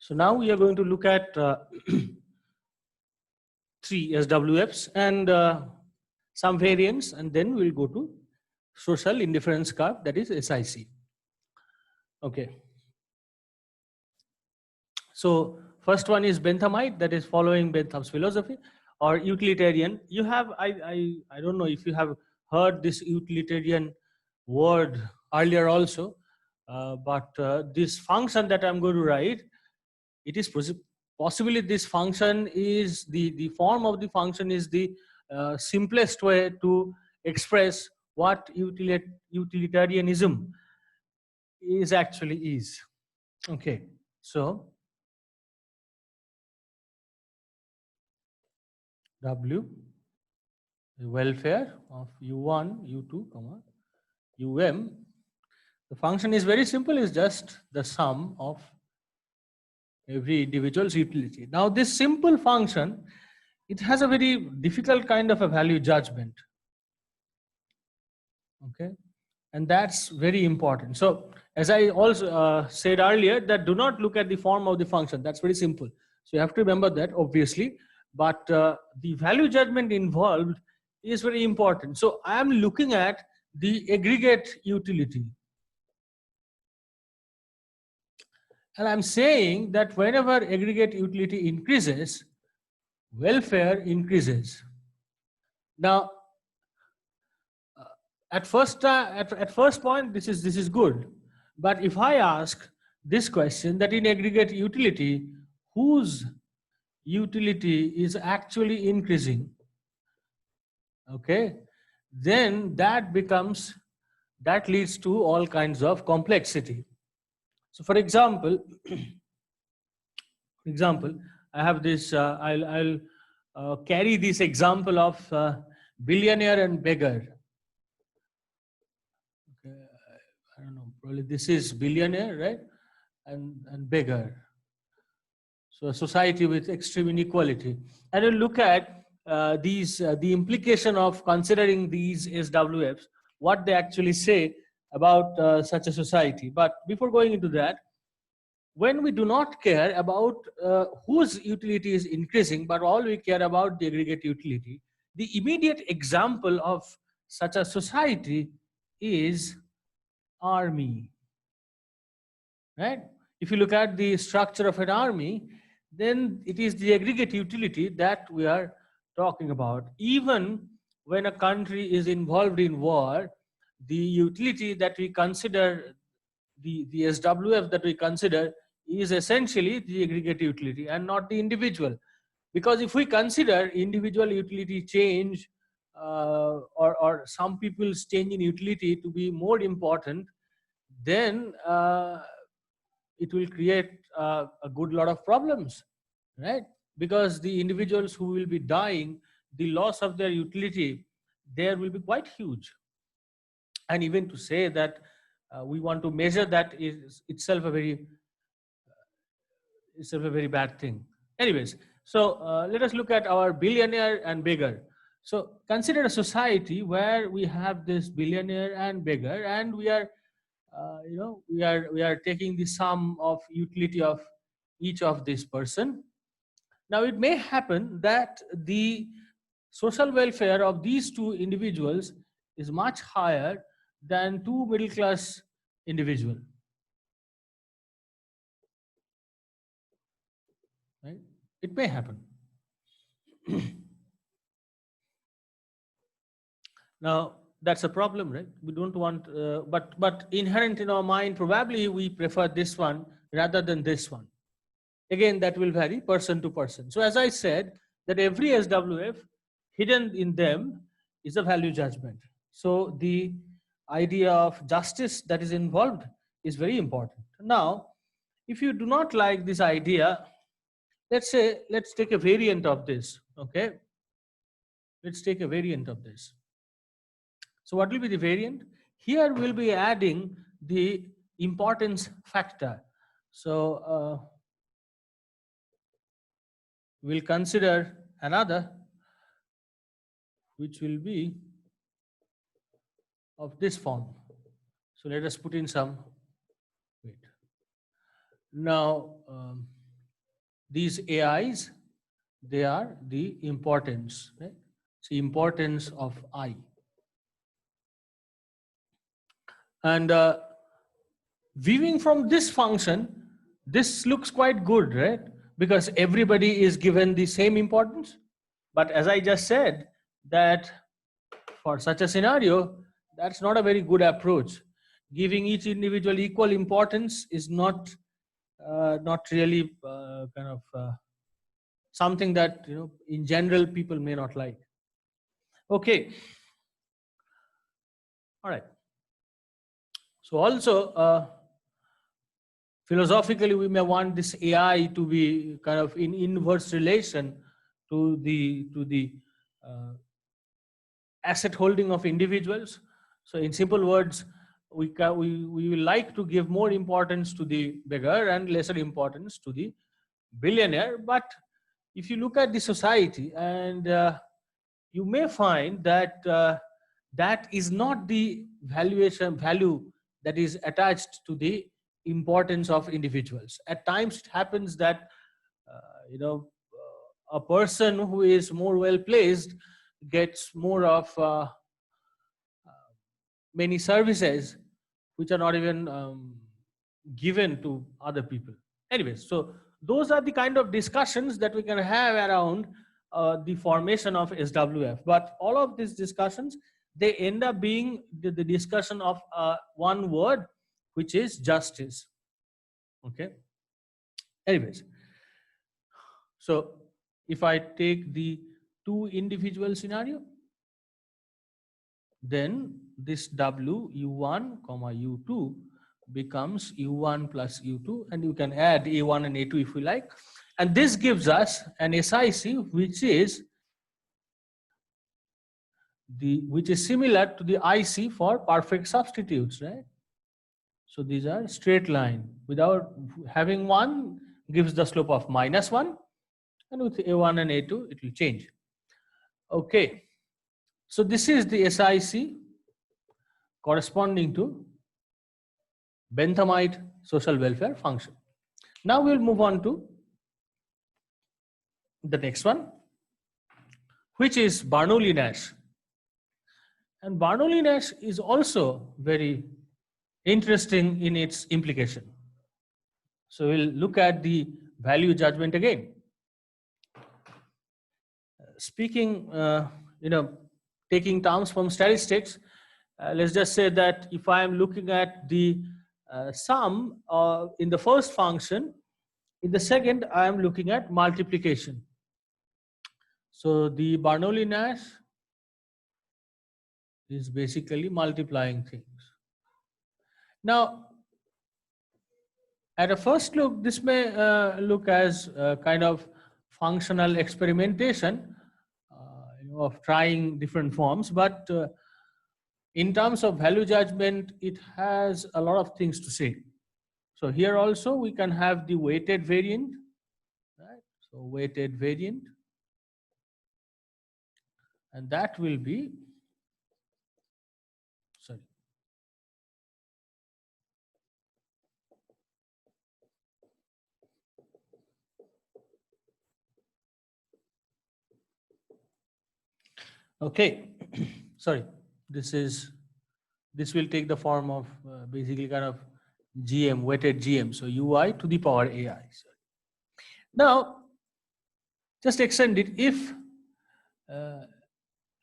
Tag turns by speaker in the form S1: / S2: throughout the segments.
S1: So now we are going to look at three SWFs and some variants, and then we'll go to social indifference curve, that is SIC. Okay. So first one is Benthamite, that is following Bentham's philosophy, or utilitarian. You have, I don't know if you have heard this utilitarian word earlier also, but this function that I'm going to write, it is possibly this function is the form of the function is the simplest way to express what utilitarianism is actually is. Okay, so W, the welfare of U1, U2, UM. The function is very simple, is just the sum of every individual's utility. Now this simple function, it has a very difficult kind of a value judgment. Okay, and that's very important. So as I also said earlier, that do not look at the form of the function. That's very simple. So you have to remember that, obviously, but the value judgment involved is very important. So I am looking at the aggregate utility, and I'm saying that whenever aggregate utility increases, welfare increases. Now at first point, this is good, but if I ask this question, that in aggregate utility, whose utility is actually increasing, okay, then that leads to all kinds of complexity. So for example, I have this, I'll carry this example of billionaire and beggar. Okay, I don't know, probably this is billionaire, right? And beggar. So a society with extreme inequality. And we'll look at the implication of considering these SWFs, what they actually say about such a society. But before going into that, when we do not care about whose utility is increasing, but all we care about the aggregate utility, the immediate example of such a society is army, right? If you look at the structure of an army, then it is the aggregate utility that we are talking about. Even when a country is involved in war, the utility that we consider, the SWF that we consider, is essentially the aggregate utility and not the individual. Because if we consider individual utility change or some people's change in utility to be more important, then it will create a good lot of problems, right? Because the individuals who will be dying, the loss of their utility there will be quite huge. And even to say that we want to measure that is itself a very bad thing. Anyways, so let us look at our billionaire and beggar. So consider a society where we have this billionaire and beggar, and we are we are taking the sum of utility of each of this person. Now it may happen that the social welfare of these two individuals is much higher than two middle class individuals, right? It may happen. Now that's a problem, right? We don't want, but inherent in our mind, probably we prefer this one rather than this one. Again, that will vary person to person. So as I said, that every SWF, hidden in them is a value judgment. So the idea of justice that is involved is very important. Now, if you do not like this idea, let's take a variant of this, okay? Let's take a variant of this. So what will be the variant? Here we'll be adding the importance factor. So we'll consider another, which will be of this form. So let us put in some weight. Now these AIs, they are the importance, right? So importance of I. And viewing from this function, this looks quite good, right? Because everybody is given the same importance. But as I just said, that for such a scenario, that's not a very good approach. Giving each individual equal importance is not really something that, you know, in general people may not like. Okay. All right. So also philosophically, we may want this AI to be kind of in inverse relation to the asset holding of individuals. So in simple words, we will like to give more importance to the beggar and lesser importance to the billionaire. But if you look at the society, and you may find that that is not the value that is attached to the importance of individuals. At times it happens that a person who is more well placed gets more of many services which are not even given to other people. Anyways, so those are the kind of discussions that we can have around the formation of SWF. But all of these discussions, they end up being the discussion of one word, which is justice. Okay. Anyways, so if I take the two individual scenario, then this W U1 comma U2 becomes U1 plus U2, and you can add A1 and A2 if you like. And this gives us an SIC which is similar to the IC for perfect substitutes, right? So these are straight line. Without having one gives the slope of -1, and with A1 and A2 it will change. Okay. So this is the SIC corresponding to Benthamite social welfare function. Now we'll move on to the next one, which is Bernoulli-Nash. And Bernoulli-Nash is also very interesting in its implication. So we'll look at the value judgment again. Speaking, taking terms from statistics, let's just say that if I am looking at the sum in the first function, in the second I am looking at multiplication. So the Bernoulli-Nash is basically multiplying things. Now, at a first look, this may look as kind of functional experimentation of trying different forms, but in terms of value judgment, it has a lot of things to say. So here also we can have the weighted variant, right? So weighted variant, and that will be, sorry. Okay, sorry, this will take the form of basically kind of GM, weighted GM, so UI to the power AI. Sorry. Now, just extend it. If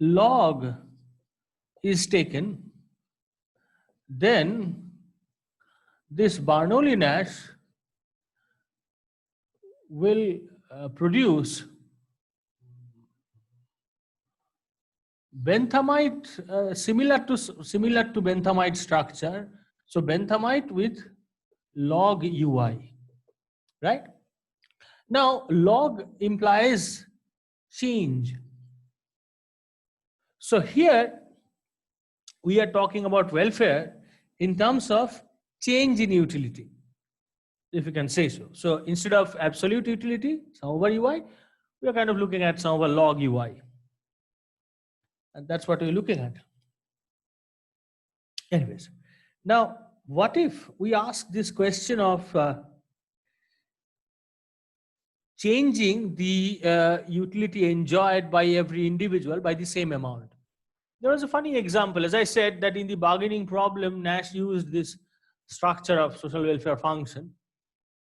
S1: log is taken, then this Bernoulli-Nash will produce Benthamite similar to Benthamite structure. So Benthamite with log UI, right? Now log implies change. So here we are talking about welfare in terms of change in utility, if you can say so. So instead of absolute utility, sum over UI, we are kind of looking at sum over log UI. And that's what we're looking at. Anyways, now what if we ask this question of changing the utility enjoyed by every individual by the same amount. There was a funny example. As I said, that in the bargaining problem, Nash used this structure of social welfare function.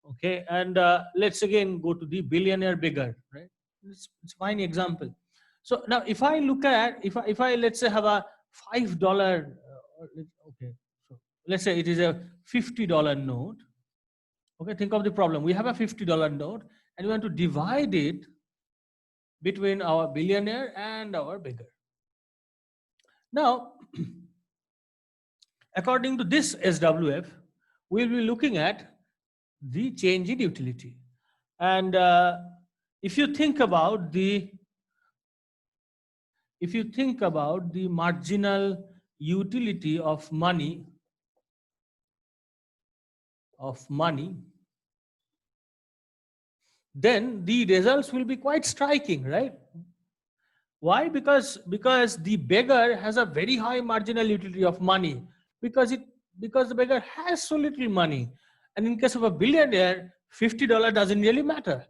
S1: Okay, and let's again go to the billionaire bigger, right? It's a fine example. So now, if I look at, if I let's say have a $5, okay, so let's say it is a $50 note. Okay, think of the problem. We have a $50 note, and we want to divide it between our billionaire and our beggar. Now, according to this SWF, we'll be looking at the change in utility. And if you think about the marginal utility of money, then the results will be quite striking, right? Why? Because the beggar has a very high marginal utility of money, because the beggar has so little money. And in case of a billionaire, $50 doesn't really matter.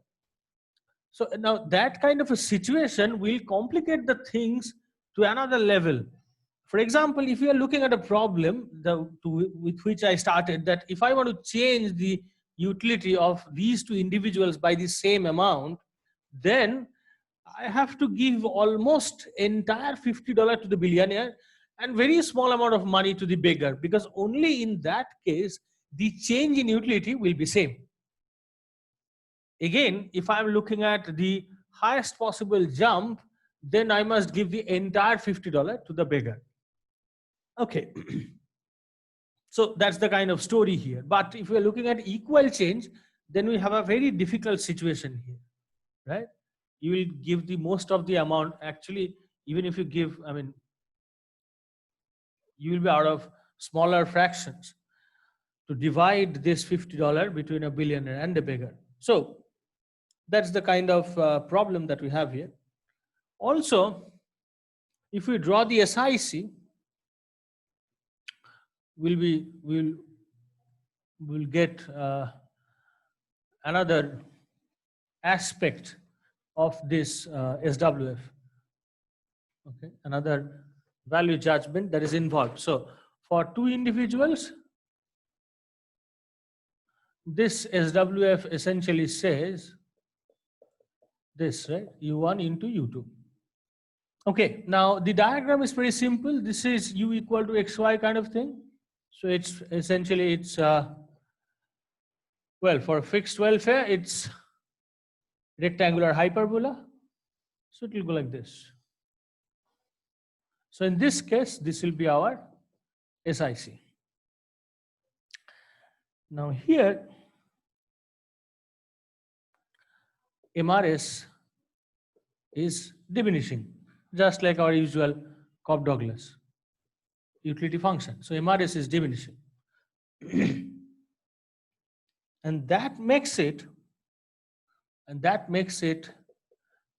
S1: So now that kind of a situation will complicate the things to another level. For example, if you are looking at a problem with which I started, that if I want to change the utility of these two individuals by the same amount, then I have to give almost entire $50 to the billionaire and very small amount of money to the beggar, because only in that case the change in utility will be same. Again, if I'm looking at the highest possible jump, then I must give the entire $50 to the beggar. Okay. So that's the kind of story here. But if we're looking at equal change, then we have a very difficult situation here, right? You will give the most of the amount. Actually, even if you give, I mean, you will be out of smaller fractions to divide this $50 between a billionaire and a beggar. So that's the kind of problem that we have here. Also, if we draw the SIC, we'll get another aspect of this SWF. Okay, another value judgment that is involved. So for two individuals, this SWF essentially says this, right? U1 into U2. Okay, now the diagram is pretty simple. This is U equal to XY kind of thing. So it's essentially, well, for fixed welfare, it's rectangular hyperbola. So it will go like this. So in this case, this will be our SIC. Now here, MRS is diminishing, just like our usual Cobb-Douglas utility function. So MRS is diminishing. And that makes it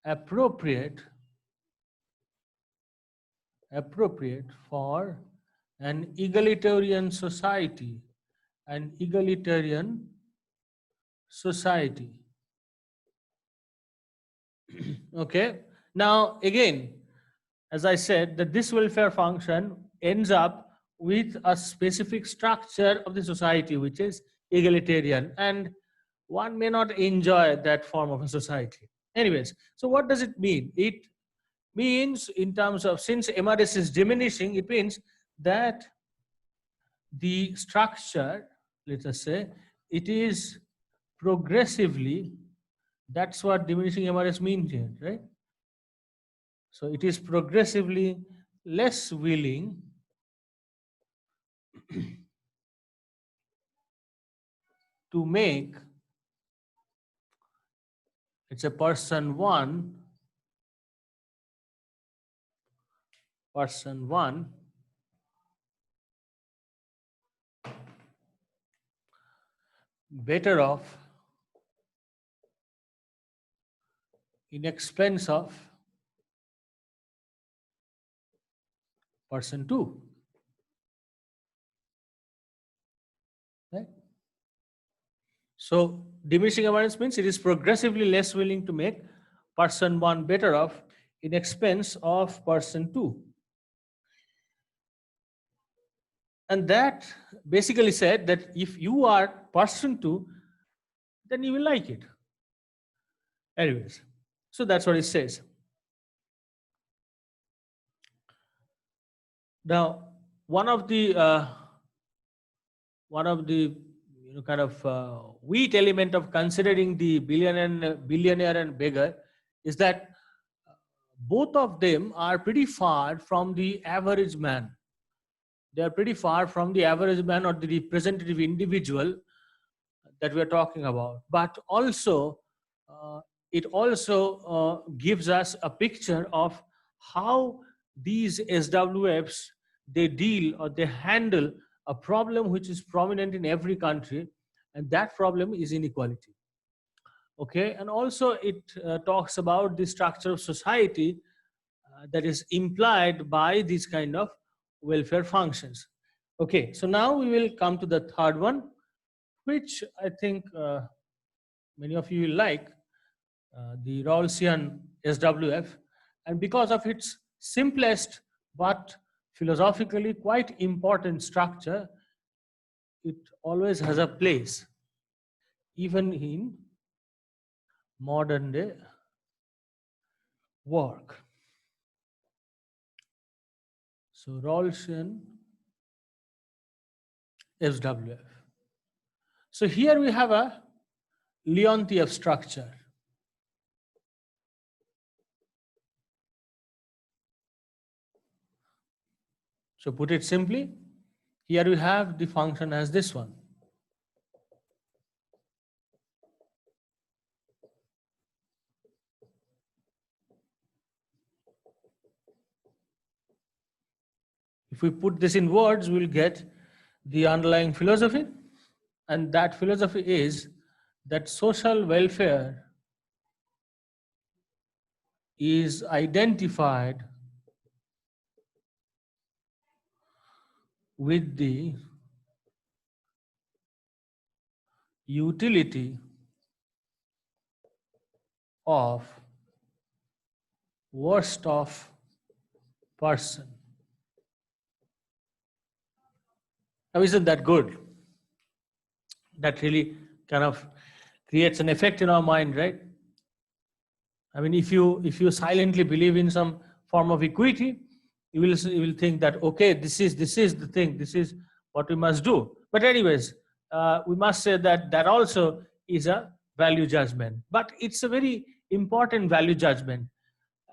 S1: appropriate for an egalitarian society. Okay, now again, as I said, that this welfare function ends up with a specific structure of the society which is egalitarian, and one may not enjoy that form of a society. Anyways, so what does it mean? It means, in terms of, since MRS is diminishing, it means that the structure, let us say, it is progressively, that's what diminishing MRS means here, right? So it is progressively less willing to make, it's a person one better off in expense of person two. Right? So diminishing abundance means it is progressively less willing to make person one better off in expense of person two. And that basically said that if you are person two, then you will like it. Anyways, so that's what it says. Now, one of the kind of weak element of considering the billionaire and beggar is that both of them are pretty far from the average man. They are pretty far from the average man or the representative individual that we are talking about. But also, it also gives us a picture of how these SWFs, they deal or they handle a problem which is prominent in every country, and that problem is inequality. Okay, and also it talks about the structure of society that is implied by these kind of welfare functions. Okay, so now we will come to the third one, which I think many of you will like, the Rawlsian SWF, and because of its simplest but philosophically quite important structure, it always has a place, even in modern day work. So Rawlsian SWF. So here we have a Leontief structure. So put it simply, here we have the function as this one. If we put this in words, we'll get the underlying philosophy, and that philosophy is that social welfare is identified with the utility of worst of person. Now, isn't that good? That really kind of creates an effect in our mind, right? I mean, if you silently believe in some form of equity, you will think that, okay, this is the thing, this is what we must do. But anyways, we must say that that also is a value judgment, but it's a very important value judgment,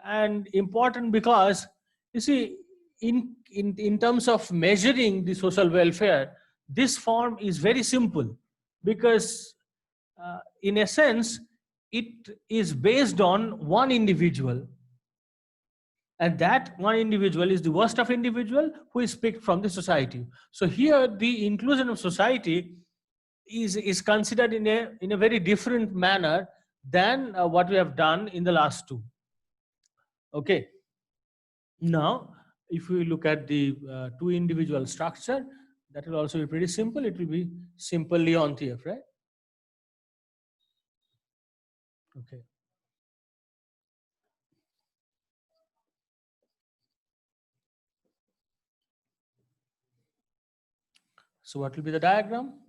S1: and important because, you see, in terms of measuring the social welfare, this form is very simple, because in a sense it is based on one individual, and that one individual is the worst of individual who is picked from the society. So here the inclusion of society is considered in a very different manner than what we have done in the last two. Okay, now if we look at the two individual structure, that will also be pretty simple. It will be simple Leontief, right? Okay. So what will be the diagram?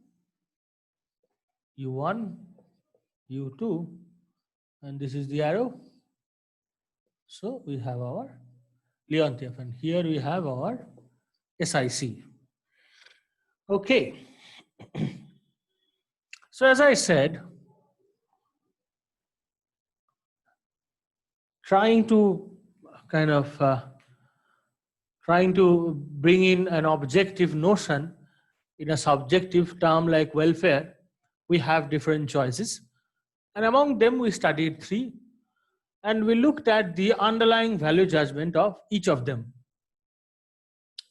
S1: U1, U2, and this is the arrow. So we have our Leontief, and here we have our SIC. Okay. So as I said, trying to bring in an objective notion in a subjective term like welfare, we have different choices. And among them, we studied three. And we looked at the underlying value judgment of each of them.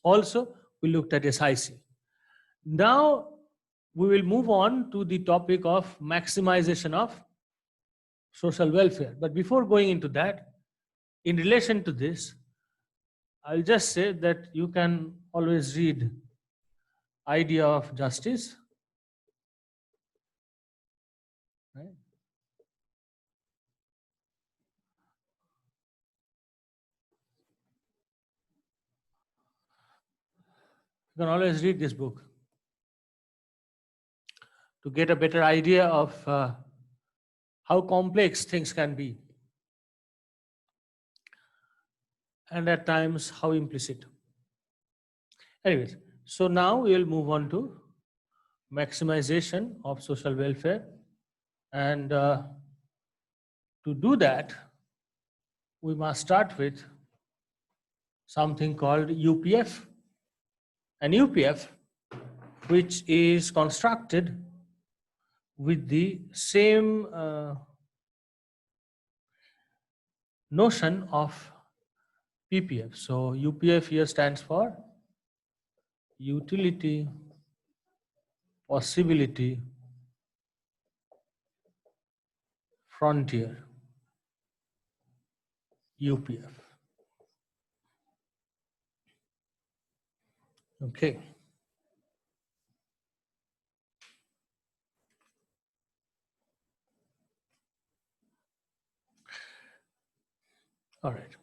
S1: Also, we looked at SIC. Now, we will move on to the topic of maximization of social welfare. But before going into that, in relation to this, I'll just say that you can always read Idea of Justice You can always read this book to get a better idea of how complex things can be, and at times how implicit. Anyways, so now we will move on to maximization of social welfare. And to do that, we must start with something called UPF. An UPF which is constructed with the same notion of PPF. So UPF here stands for utility, possibility, frontier. UPF. Okay. All right.